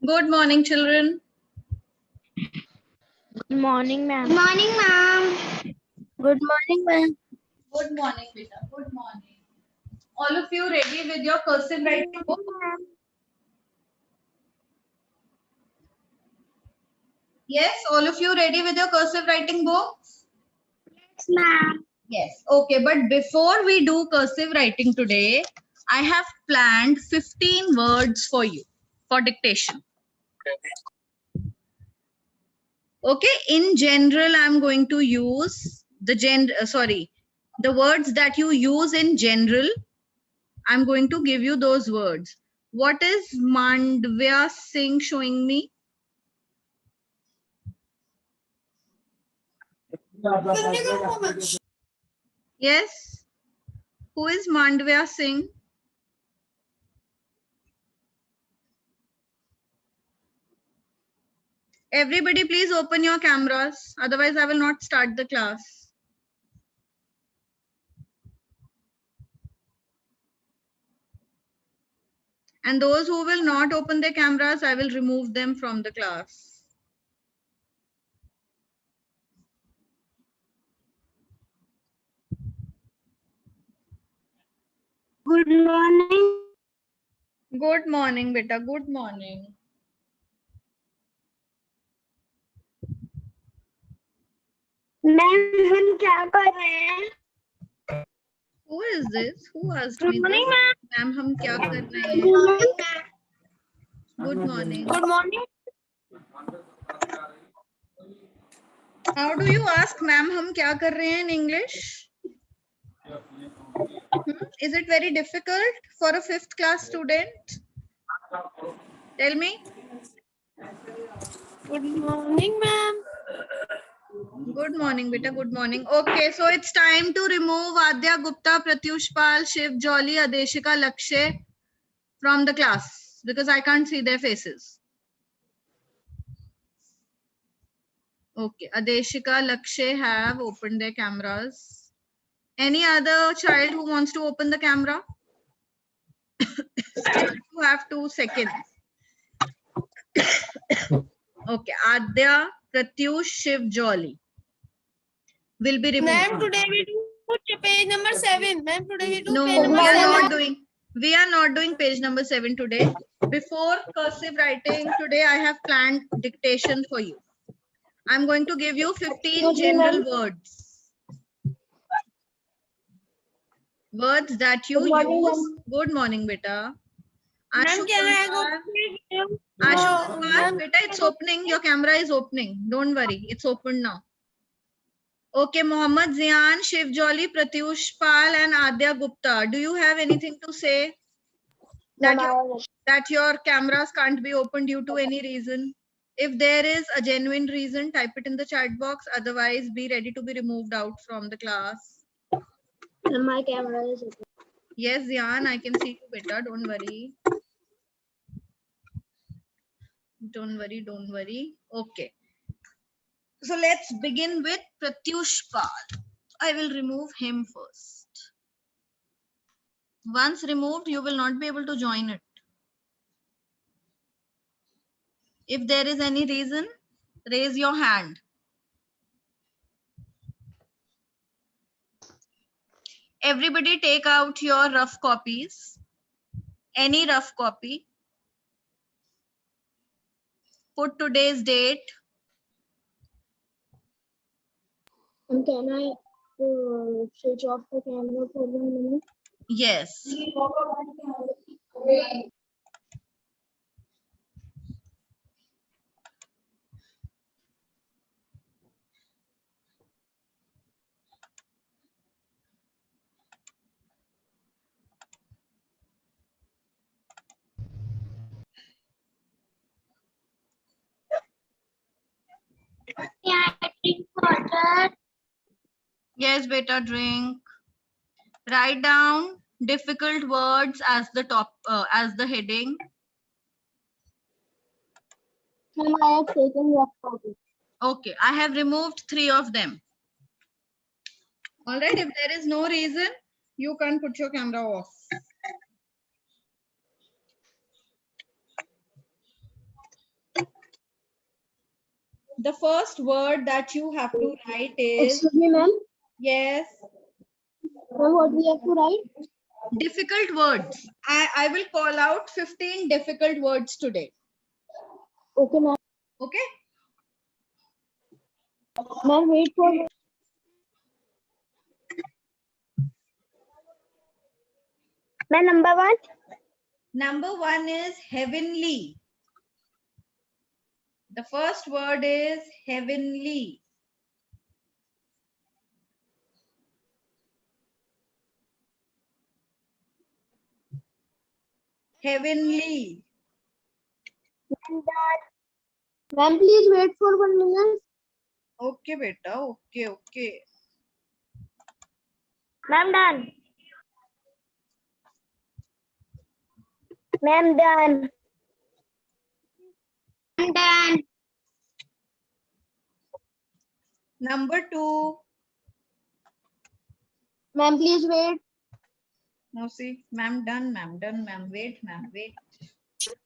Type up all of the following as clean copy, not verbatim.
Good morning, children. Good morning, ma'am. Good morning, ma'am. Good morning, ma'am. Good morning, beta. Good morning. All of you ready with your cursive writing book? Yes, all of you ready with your cursive writing books? Yes, ma'am. Yes. Okay, but before we do cursive writing today, I have planned 15 words for you for dictation. Okay, in general, I'm going to use the words that you use in general. I'm going to give you those words. What is Mandvya Singh showing me? Yes. Who is Mandvya Singh? Everybody, please open your cameras. Otherwise, I will not start the class. And those who will not open their cameras, I will remove them from the class. Good morning. Good morning, beta. Good morning. Ma'am हम क्या कर रहे हैं? Who is this? Who asked Good me morning, this? ma'am. Ma'am, हम क्या कर रहे Good हैं? morning, ma'am. Good morning. Good morning. How do you ask, ma'am, हम क्या कर रहे हैं in English? Is it very difficult for a 5th class student? Tell me. Good morning, ma'am. Good morning, beta. Good morning. Okay, so it's time to remove Adya Gupta, Pratyush Pal, Shiv Jolly, Adeshika Lakshay from the class because I can't see their faces. Okay, Adeshika Lakshay have opened their cameras. Any other child who wants to open the camera? You have 2 seconds. Okay, Adya, Pratyush, Shiv Jolly will be removed. Ma'am, today we do page number 7. Ma'am, today we do No, page number we are 7. not doing. We are not doing page number 7 today. Before cursive writing today, I have planned dictation for you. I'm going to give you 15 general words. Words that you use. Good morning, beta. Ma'am, can I go? Ashu No, Kumar, ma'am. beta, it's opening. Your camera is opening. Don't worry, it's open now. Okay, Mohammad Zian, Shiv Jolly, Pratyush Pal, and Adya Gupta. Do you have anything to say? That your cameras can't be opened due to any reason? If there is a genuine reason, type it in the chat box. Otherwise, be ready to be removed out from the class. My camera is open. Yes, Zian, I can see you better. Don't worry. Don't worry, don't worry. Okay. So let's begin with Pratyush Pal. I will remove him first. Once removed, you will not be able to join it. If there is any reason, raise your hand. Everybody take out your rough copies. Any rough copy. Put today's date. And can I switch off the camera for 1 minute? Yes. Yeah, I drink water. Yes, beta, drink. Write down difficult words as the as the heading. Ma'am, I have taken rough copy. Okay, I have removed 3 of them. All right, if there is no reason, you can put your camera off. The first word that you have to write is, Excuse me, ma'am. yes, Ma'am, what we have to write? difficult words. I will call out 15 difficult words today. Okay, ma'am. Okay? Ma'am, wait for. Ma'am, number one. Number one is heavenly. The first word is heavenly. Heavenly. Ma'am, please wait for 1 minute. Okay, beta. Okay, okay. Ma'am, done. Ma'am, done. I'm done. Number two. Ma'am, please wait. Now see, ma'am done, ma'am done, ma'am wait, ma'am wait.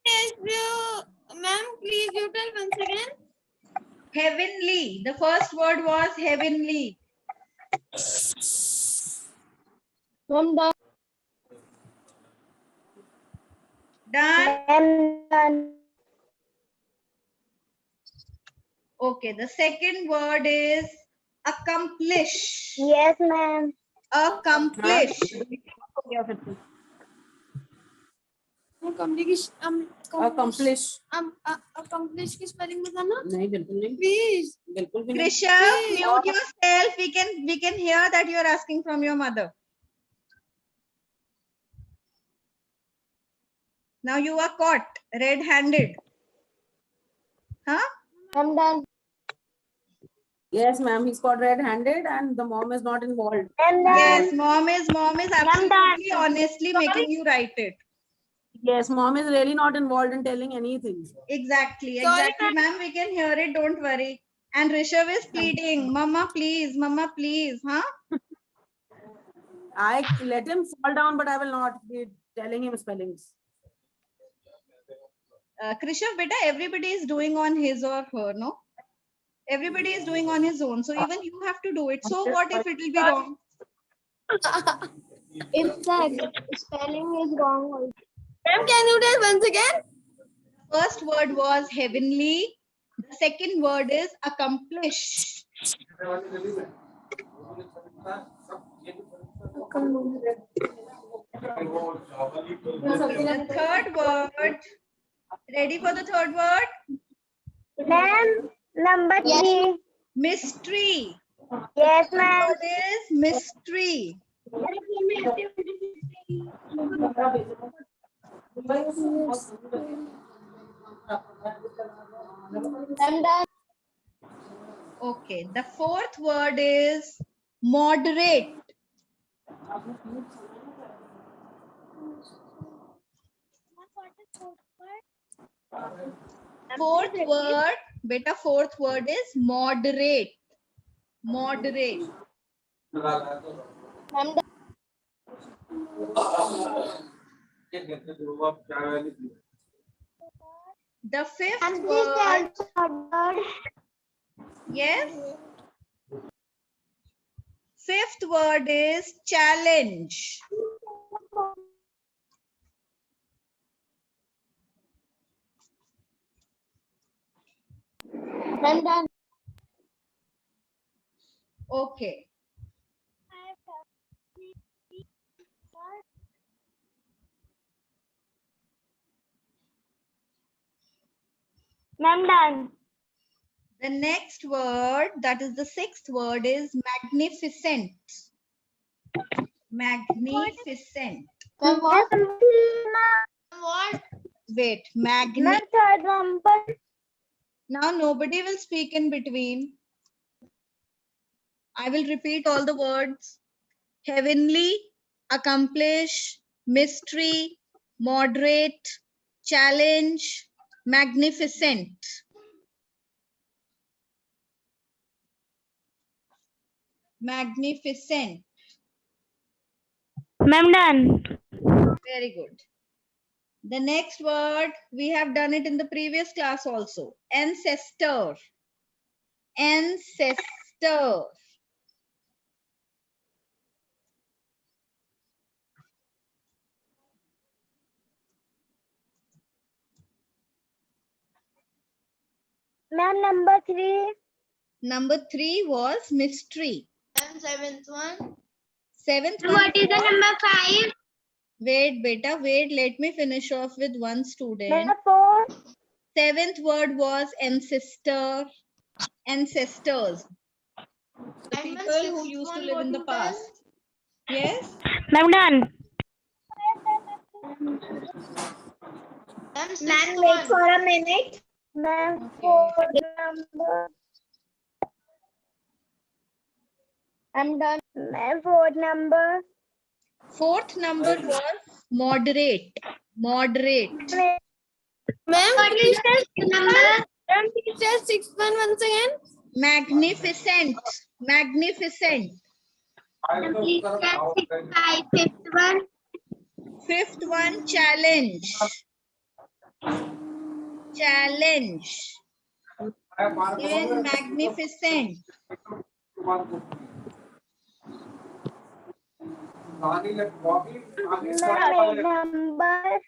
Yes, ma'am, please you tell once again. Heavenly. The first word was heavenly. Ma'am, done. Done. Ma'am, done. Okay. The second word is accomplish. Yes, ma'am. Accomplish. Accomplish accomplish की spelling बताना नहीं बिल्कुल नहीं please. बिल्कुल भी नहीं Krishav, mute yourself. We can hear that you are asking from your mother. Now you are caught red-handed. Huh? I'm done. yes ma'am he's caught red-handed and the mom is not involved I'm done. Yes, mom is absolutely honestly making you write it. yes mom is really not involved in telling anything Exactly, Sorry, exactly, ma'am. We can hear it. Don't worry. And Rishabh is pleading, Mama, please, huh? I let him fall down but I will not be telling him spellings Krishav, beta, everybody is doing on his or her, no? Everybody is doing on his own. So even you have to do it. So what if it will be wrong? If the spelling is wrong, also. Ma'am, can you tell once again? First word was heavenly. The second word is accomplish. The third word. Ready for the third word? Ma'am, number three. Mystery. Yes, The ma'am. word is mystery. I'm done. Okay. The fourth word is moderate. Fourth word, beta, fourth word is moderate. Moderate. I'm done. The fifth And this word, also yes. Fifth word is challenge. I'm done. Okay. I'm done. The next word, that is the sixth word, is magnificent. Magnificent. Ma'am, what? What? Wait, Ma'am, third number. Now nobody will speak in between. I will repeat all the words. Heavenly, accomplish, mystery, moderate, challenge, magnificent. Magnificent. Ma'am, done. Very good. The next word, we have done it in the previous class also. Ancestor. Ancestor. Ma'am, number 3. Number 3 was mystery. And seventh one. Seventh one What is the was, number 5? wait, beta, wait, let me finish off with one student. Number 4. Seventh word was ancestor, ancestors, the And people who sixth used to one, live what in the you tell? past. Yes? Ma'am, done. And sixth Ma'am, wait for one. a minute. Ma'am, Okay. 4 number. I'm done. Ma'am, 4 number. Fourth number was moderate. Moderate. Ma'am, What is please the number? Ma'am, please tell sixth one once again. Magnificent. Magnificent. Ma'am, please tell 6, 5, 5th one. Fifth one, challenge. Challenge. Then magnificent. Ma'am, number.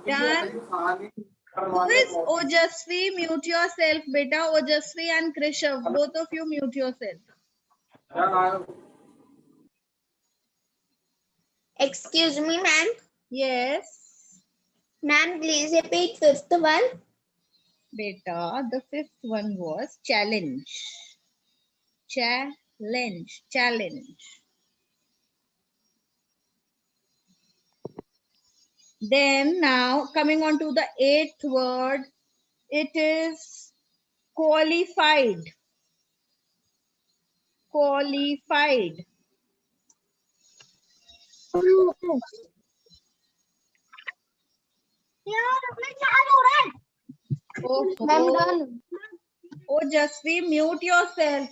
Done. Who is Ojasvi? Mute yourself, beta. Ojasvi and Krishav. Both of you mute yourself. Excuse me, ma'am. Yes. Ma'am, please repeat 5th one. Beta, the fifth one was challenge. Challenge. Challenge. Then now coming on to the eighth word, it is qualified. Qualified. Oh, Ma'am, done. oh, Jasvi, mute yourself.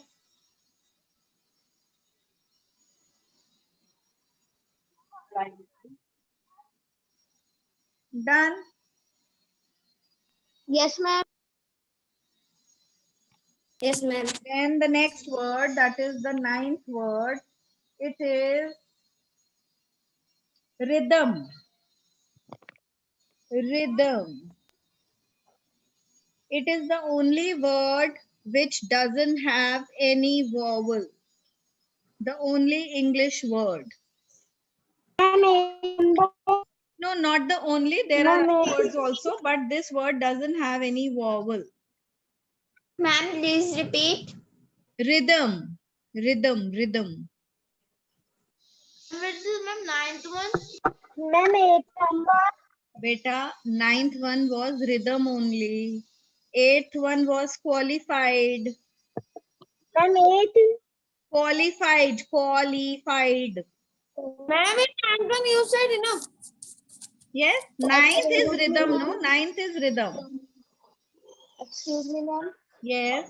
Done. Yes, ma'am. Yes, ma'am. Then the next word, that is the ninth word, it is rhythm. Rhythm. It is the only word which doesn't have any vowel. The only English word. No, not the only. There are other words also, but this word doesn't have any vowel. Ma'am, please repeat. Rhythm. Rhythm. Rhythm. Which is ma'am ninth one. Ma'am, 8th number. Beta, ninth one was rhythm only. Eighth one was qualified. Ma'am, 8th. Qualified. Qualified. Ma'am, in ninth one you said enough. Yes, ninth is rhythm, no? Ninth is rhythm. Excuse me, ma'am. Yes.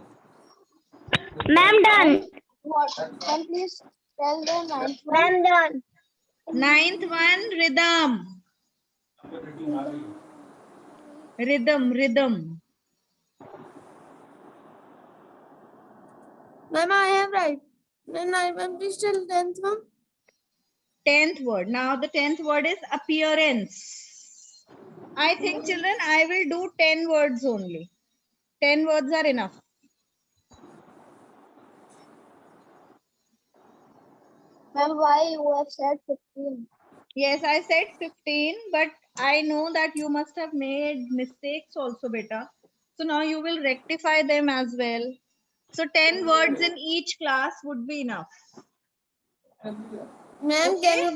Ma'am, done. What? Ma'am, please tell the 9th one. Ma'am, done. Ninth one, rhythm. Rhythm, rhythm. Ma'am, I am right. Then ma'am, please tell tenth one. Tenth word. Now the tenth word is appearance. I think, children, I will do 10 words only. 10 words are enough. Ma'am, why you have said 15? Yes, I said 15, but I know that you must have made mistakes also, beta. So now you will rectify them as well. So 10 words in each class would be enough. Ma'am, Okay.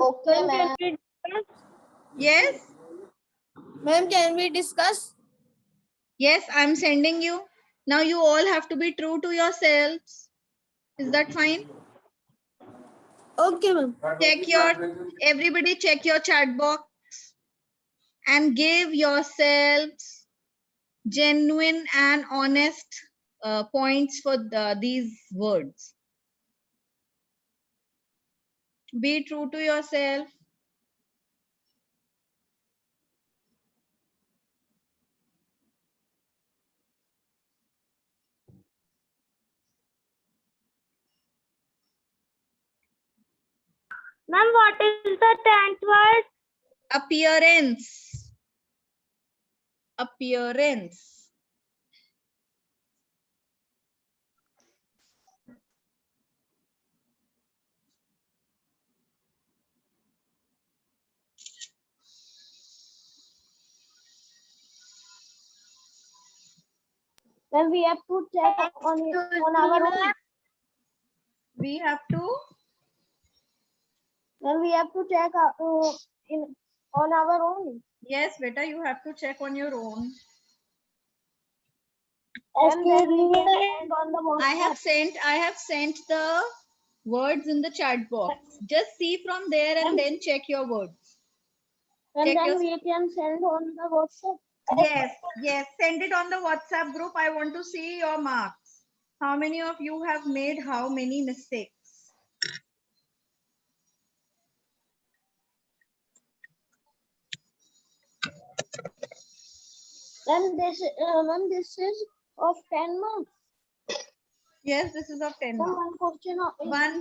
Okay, ma'am. Yes? Ma'am, can we discuss? Yes, I'm sending you. Now you all have to be true to yourselves. Is that fine? Okay, ma'am. Check your, everybody check your chat box and give yourselves genuine and honest points for these words. Be true to yourself. Ma'am, what is the 10th word? Appearance. Appearance. Then we have to check on our own. We have to. Then we have to check on our own. Yes, beta, you have to check on your own. And then we can send on the WhatsApp. I have sent the words in the chat box. Just see from there and then check your words. And check then your- we can send on the WhatsApp. Yes, yes. Send it on the WhatsApp group. I want to see your marks. How many of you have made how many mistakes? Then this is of 10 marks. Yes, this is of 10 Then marks. one question of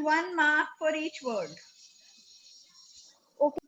One mark for each word. Okay.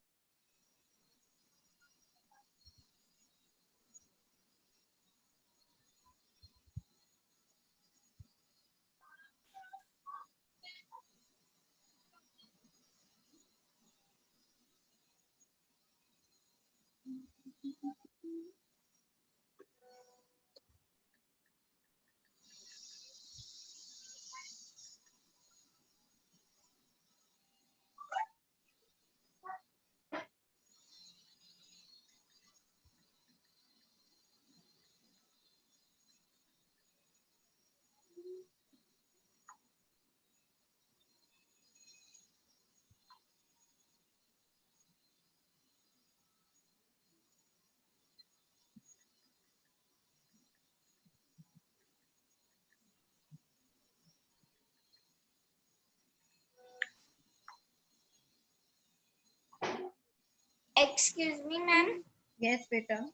Excuse me, ma'am. Yes, beta.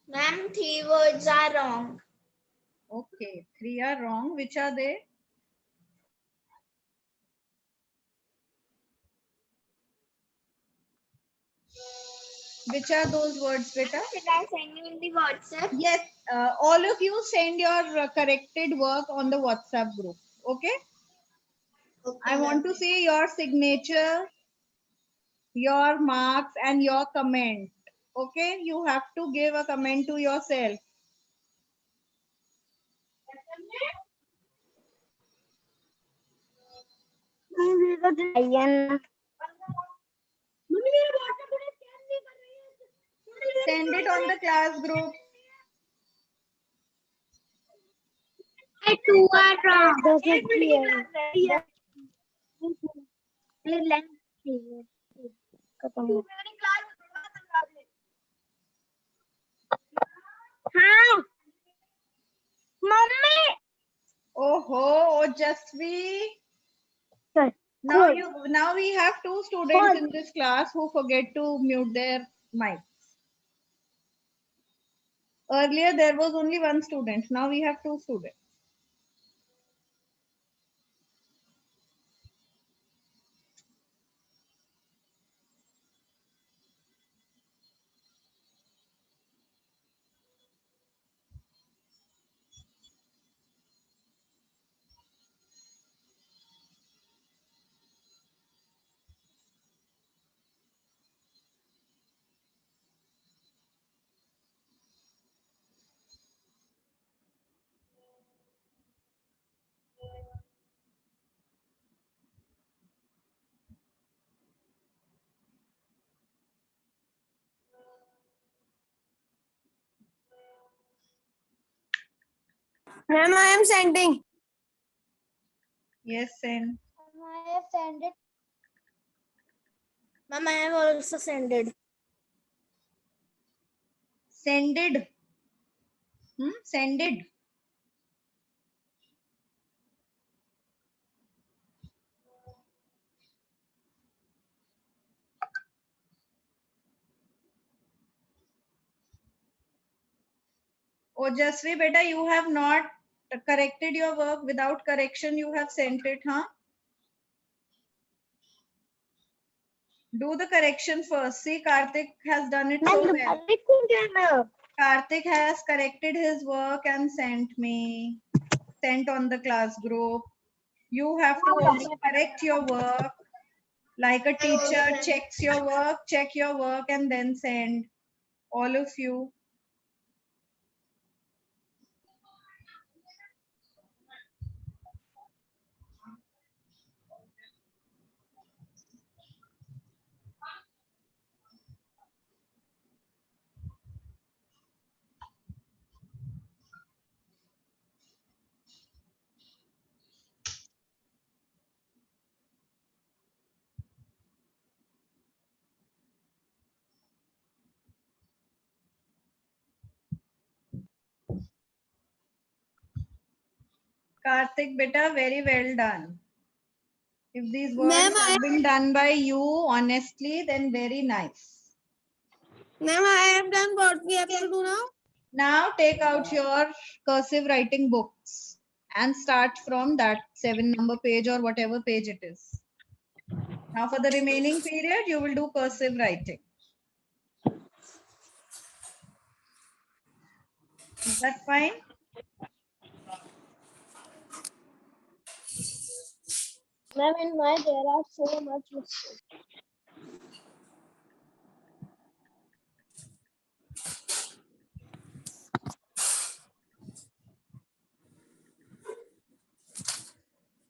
Ma'am, 3 words are wrong. Okay, 3 are wrong. Which are they? Which are those words, beta? Should I send you in the WhatsApp? Yes, all of you send your corrected work on the WhatsApp group. Okay? Okay, I want to see your signature, your marks, and your comment. Okay? You have to give a comment to yourself. Send it on the class group. 2 are wrong. This is clear. हाँ mummy Oh, just we. Now we have 2 students in this class who forget to mute their mics. Earlier there was only 1 student. Now we have 2 students. Ma'am, I am sending. Yes, send. I have sent it. Ma'am, I have also sent it. Sended. Sended. Oh, Jasvi, beta, you have not corrected your work. Without correction, you have sent it, huh? Do the correction first. See, Karthik has done it so Ma'am, well. Karthik has corrected his work and sent on the class group. You have to also correct your work. Like a teacher checks your work, check your work and then send. All of you. Karthik, beta, very well done. If these words Ma'am, have been done by you honestly, then very nice. Ma'am, I have done what we have to do now. Now take out your cursive writing books and start from that 7-number page or whatever page it is. Now for the remaining period, you will do cursive writing. Is that fine? Ma'am, in my there are so much mistakes.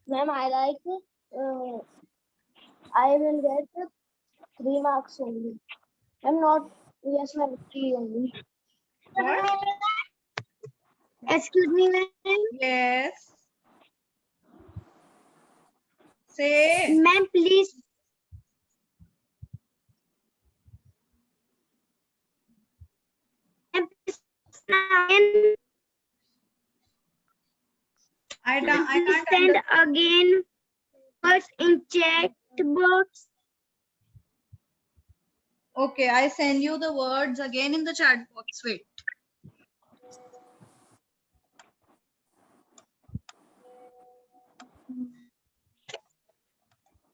Ma'am, I will get 3 marks only. I'm not, yes, ma'am, 3 only. What? Excuse me, ma'am. Yes. Say. Ma'am, please. Ma'am, please. I can't Send understand. again words in chat box. Okay, I send you the words again in the chat box. Wait.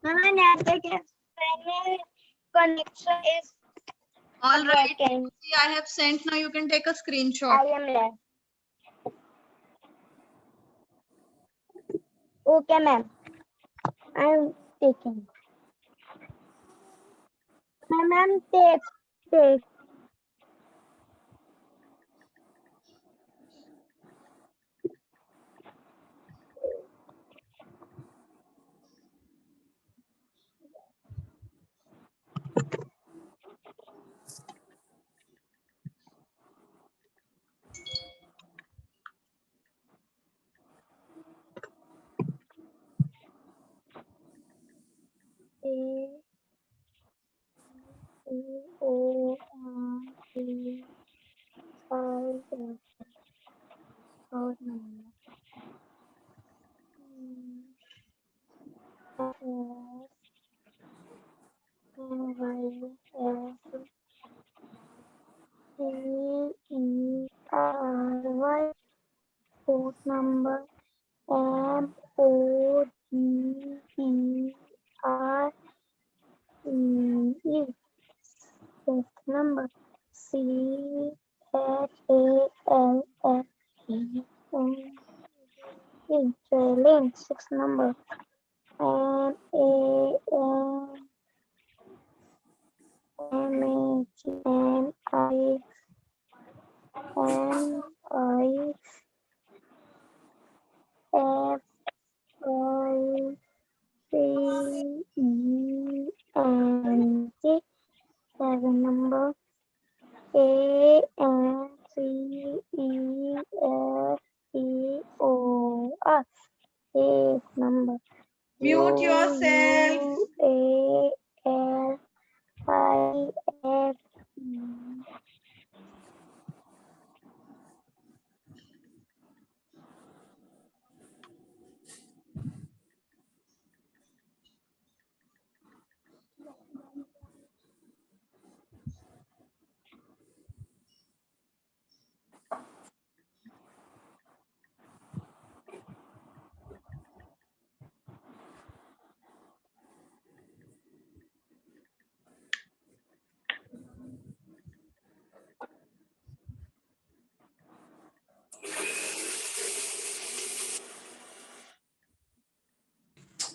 My network connection is All right. broken. See, I have sent. Now you can take a screenshot. I am there. Okay, ma'am. I am taking. Ma'am, take. Code number MOGER. Code number CHALFE. Trailing 6 number MAGMIFIENT. 7 number ANCEFEOR. 8 number Mute yourself. UALIFE.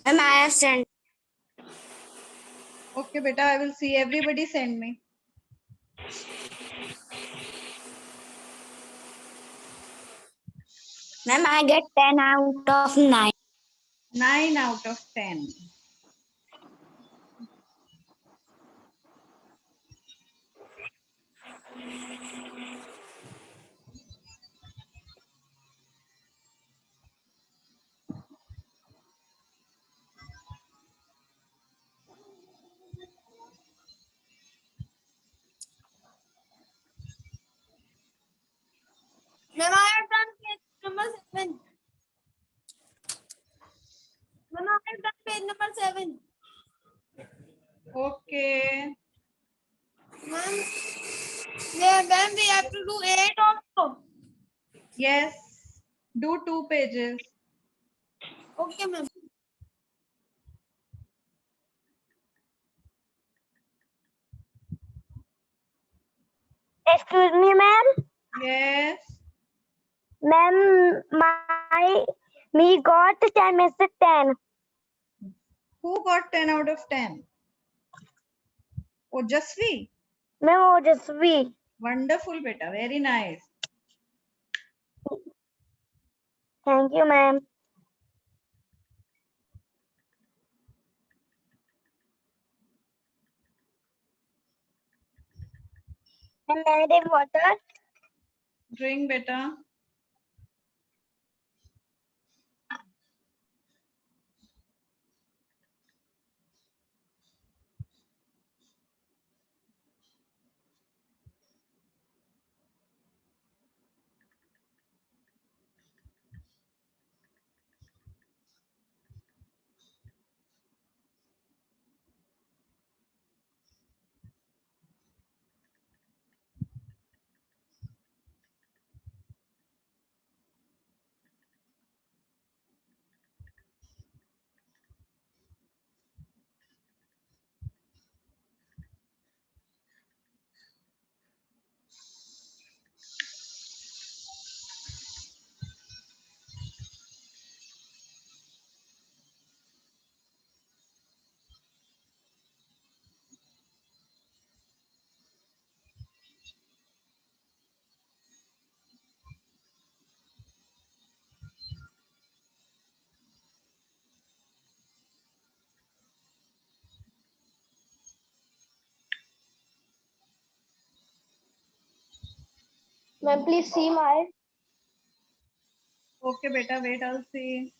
Ma'am, I have sent. Okay, beta, I will see. Everybody send me. Ma'am, I get 10 out of 9. 9 out of 10. Ma'am, I have done page number 7. Ma'am, I have done page number 7. Okay. Ma'am, yeah, ma'am, we have to do 8 also. Yes. Do 2 pages. Okay, ma'am. Excuse me, ma'am. Yes. Ma'am, me got 10 message 10. Who got 10 out of 10? Oh, Jasvi. Ma'am, oh, just we. Wonderful, beta. Very nice. Thank you, ma'am. And I take water. Drink, beta. Ma'am, please see my. Okay, beta. Wait, I'll see.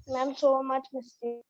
Ma'am, so much mistake.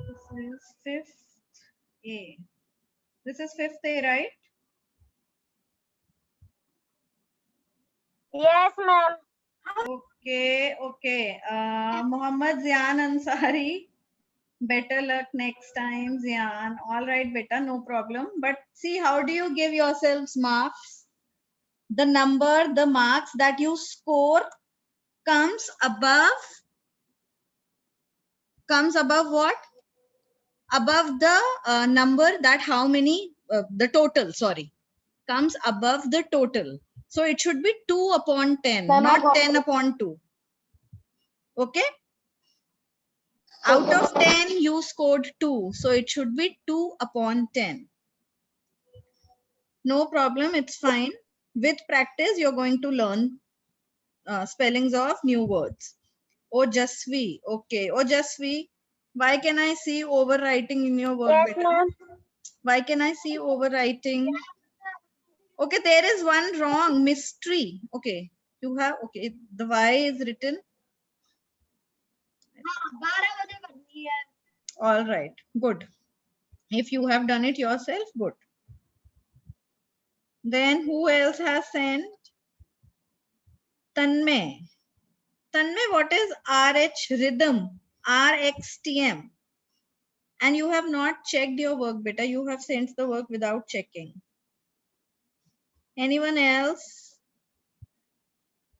This is 5th A. This is 5th A, right? Yes, ma'am. Okay, okay. Muhammad Zian Ansari. Better luck next time, Zian. All right, beta, no problem. But see, how do you give yourselves marks? The number, the marks that you score comes above what? Above the number that how many, the total, sorry, comes above the total. So it should be 2 upon 10, Ma'am, I not got 10 it. upon 2. Okay? Out of 10, you scored 2. So it should be 2 upon 10. No problem, it's fine. With practice, you're going to learn spellings of new words. Ojasvi. Okay. Ojasvi. Why can I see overwriting in your work? Yes, Beta? ma'am. Why can I see overwriting? Okay, there is one wrong. Mystery. Okay. You have, okay. The Y is written. All right. Good. If you have done it yourself, good. Then who else has sent? Tanmay. Tanmay, what is RH rhythm? RXTM. And you have not checked your work, beta. You have sent the work without checking. Anyone else?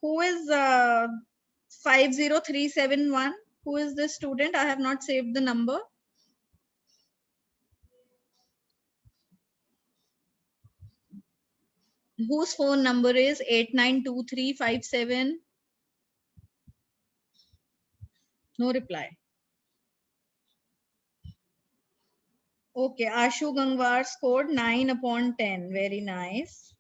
Who is 50371? Who is this student? I have not saved the number. Whose phone number is 892357? No reply. Okay, Ashu Gangwar scored 9/10. Very nice.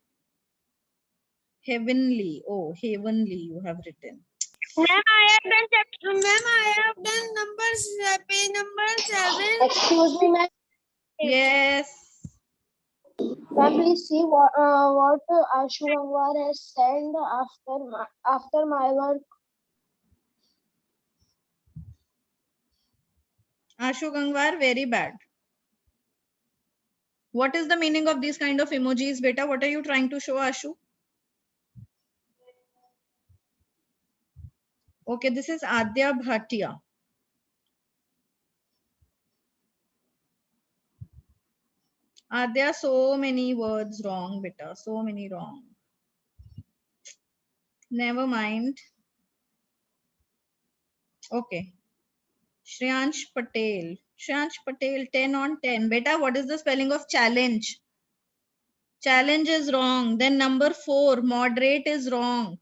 Heavenly. Oh, heavenly you have written. Ma'am, I have done chapter. Ma'am, I have done numbers. Page number 7. Excuse me, ma'am. Yes. Ma'am, please see what Ashu Gangwar has sent after my work. Ashu Gangwar, very bad. What is the meaning of these kind of emojis, beta? What are you trying to show, Ashu? Okay, this is Adya Bhatia. Adya, so many words wrong, beta. So many wrong. Never mind. Okay. Shriyansh Patel. Shriyansh Patel, 10/10. Beta, what is the spelling of challenge? Challenge is wrong. Then number 4, moderate is wrong.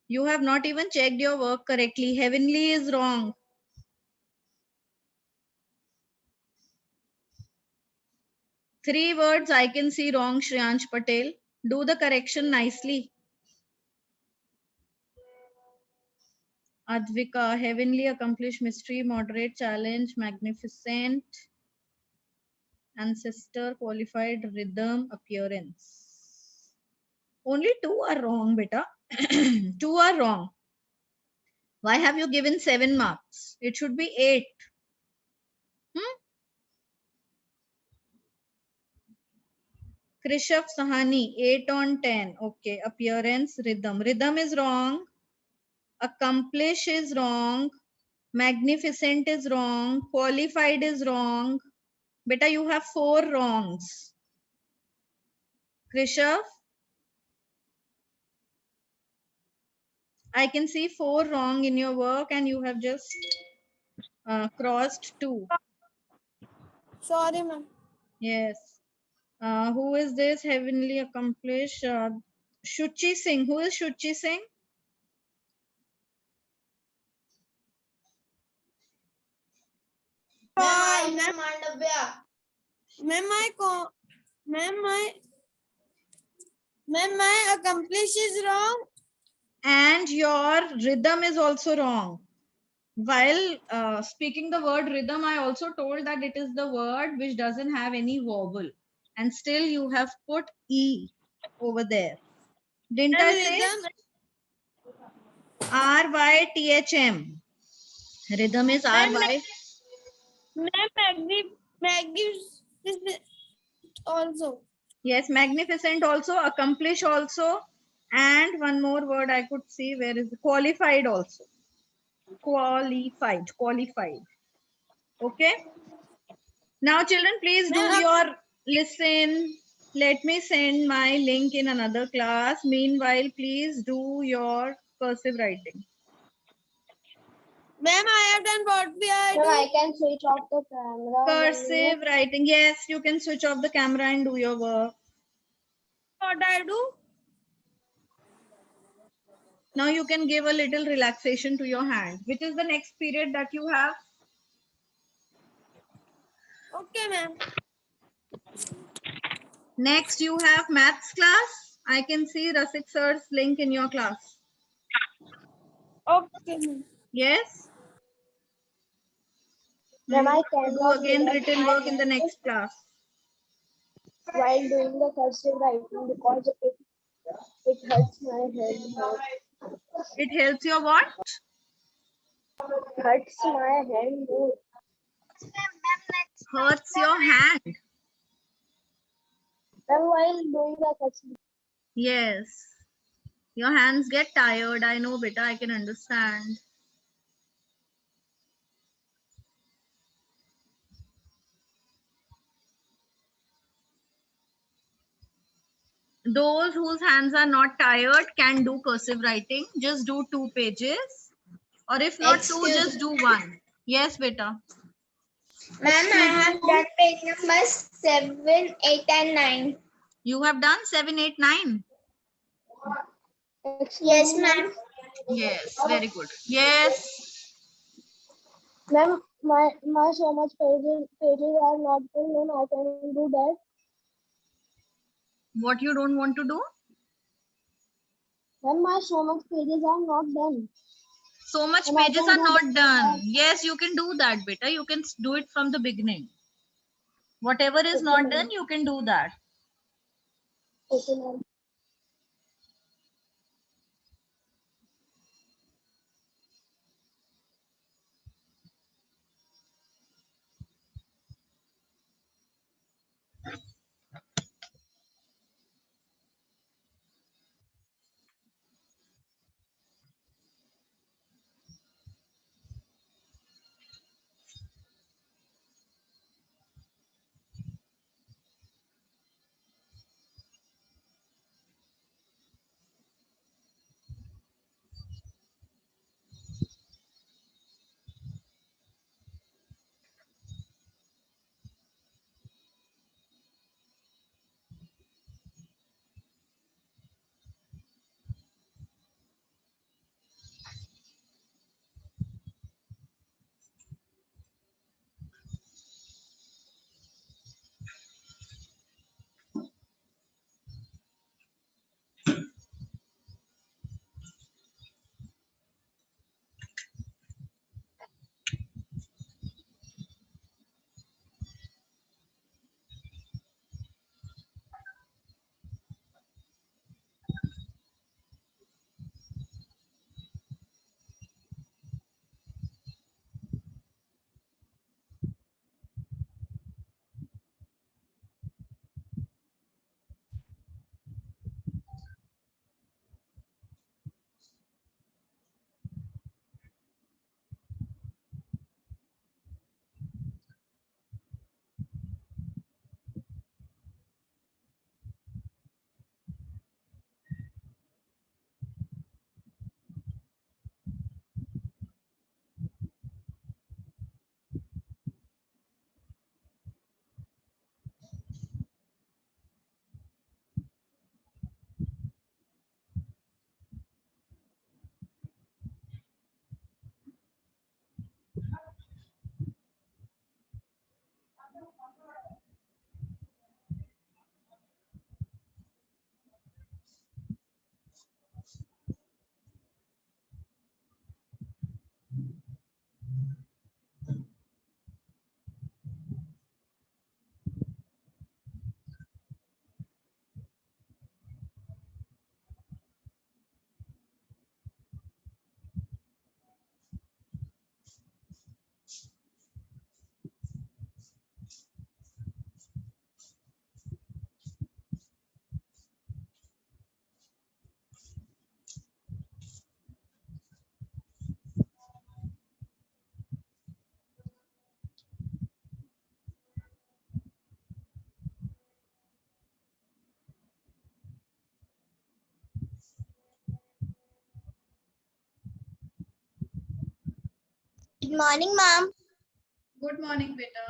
You have not even checked your work correctly. Heavenly is wrong. Three words I can see wrong, Shriyansh Patel. Do the correction nicely. Advika, heavenly, accomplished, mystery, moderate, challenge, magnificent, ancestor, qualified, rhythm, appearance. Only 2 are wrong, beta. 2 are wrong. Why have you given 7 marks? It should be 8. Krishav Sahani, 8/10. Okay, appearance, rhythm. Rhythm is wrong. Accomplish is wrong. Magnificent is wrong. Qualified is wrong. Beta, you have 4 wrongs. Krishav, I can see 4 wrong in your work and you have just crossed 2. Sorry, ma'am. Yes. Who is this heavenly accomplished? Shuchi Singh. Who is Shuchi Singh? Ma'am, my accomplish is wrong. And your rhythm is also wrong. While speaking the word rhythm, I also told that it is the word which doesn't have any vowel. And still you have put E over there. Didn't And I say? rhythm. RYTHM. Rhythm is RY. Magnificent also. Yes, magnificent also, accomplish also. And one more word I could see, where is qualified also. Qualified. Okay. Now children, please do your listen. Let me send my link in another class. Meanwhile, please do your cursive writing. Ma'am, I have done what we are Ma'am, I doing. can switch off the camera. Cursive writing. Yes, you can switch off the camera and do your work. What I do? Now you can give a little relaxation to your hand. Which is the next period that you have? Okay, ma'am. Next you have maths class. I can see Rasik sir's link in your class. Okay, ma'am. Yes? Ma'am, I Do cannot again relax written my work in the hand next class. while doing the cursive writing because it hurts my head. more. It helps your what? Hurts my hand more. Hurts your hand. And while doing the cursive. Yes. Your hands get tired. I know, beta. I can understand. Those whose hands are not tired can do cursive writing. Just do 2 pages. Or if not 2, Excuse- just do 1. Yes, beta. Ma'am, I have done page number 7, 8, and 9. You have done 7, 8, 9. Yes, ma'am. Yes, very good. Yes. Ma'am, my so much pages are not done, then I can do that. What you don't want to do? Ma'am, my so much pages are not done. So much And I pages can are do not that. done. Yes, you can do that, beta. You can do it from the beginning. Whatever is Okay, not ma'am. done, you can do that. Okay, ma'am. Good morning, ma'am. Good morning, beta.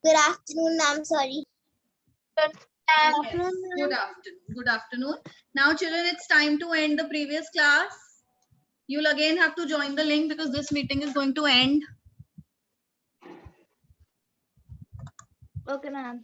Good afternoon, ma'am. Sorry. Yes, good afternoon. Good afternoon. Now, children, it's time to end the previous class. You'll again have to join the link because this meeting is going to end. Okay, ma'am.